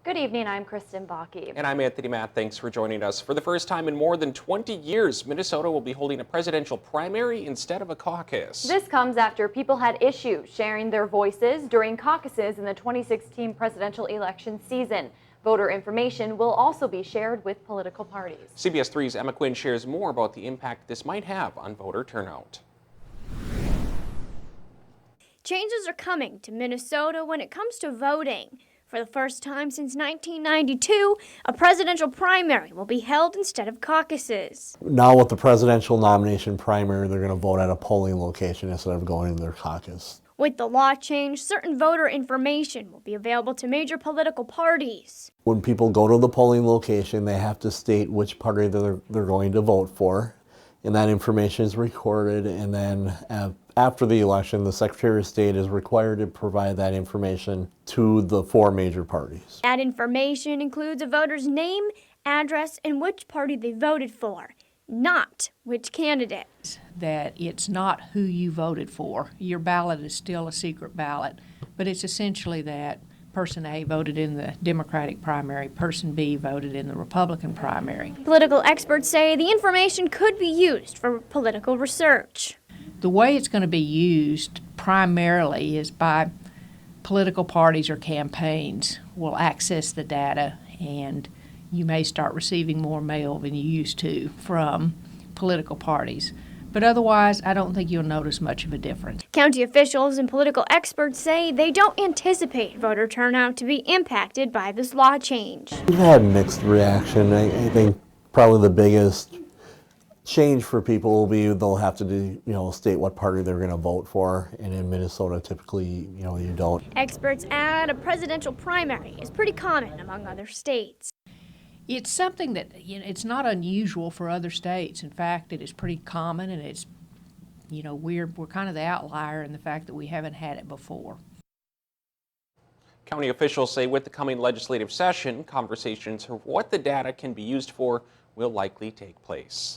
Good evening, I'm Kristen Bakke. And I'm Anthony Matt. Thanks for joining us. For the first time in more than 20 years, Minnesota will be holding a presidential primary instead of a caucus. This comes after people had issues sharing their voices during caucuses in the 2016 presidential election season. Voter information will also be shared with political parties. CBS 3's Emma Quinn shares more about the impact this might have on voter turnout. Changes are coming to Minnesota when it comes to voting. For the first time since 1992, a presidential primary will be held instead of caucuses. Now with the presidential nomination primary, they're going to vote at a polling location instead of going to their caucus. With the law change, certain voter information will be available to major political parties. When people go to the polling location, they have to state which party they're going to vote for, and that information is recorded, and then after the election, the Secretary of State is required to provide that information to the four major parties. That information includes a voter's name, address, and which party they voted for, not which candidate. That it's not who you voted for. Your ballot is still a secret ballot, but it's essentially that person A voted in the Democratic primary, person B voted in the Republican primary. Political experts say the information could be used for political research. The way it's going to be used primarily is by political parties or campaigns will access the data, and you may start receiving more mail than you used to from political parties. But otherwise, I don't think you'll notice much of a difference. County officials and political experts say they don't anticipate voter turnout to be impacted by this law change. We've had mixed reaction. I think probably the biggest change for people will be they'll have to state what party they're going to vote for, and in Minnesota typically you don't. Experts add a presidential primary is pretty common among other states. It's something that it's not unusual for other states. In fact, it is pretty common, and it's we're kind of the outlier in the fact that we haven't had it before. County officials say with the coming legislative session, conversations of what the data can be used for will likely take place.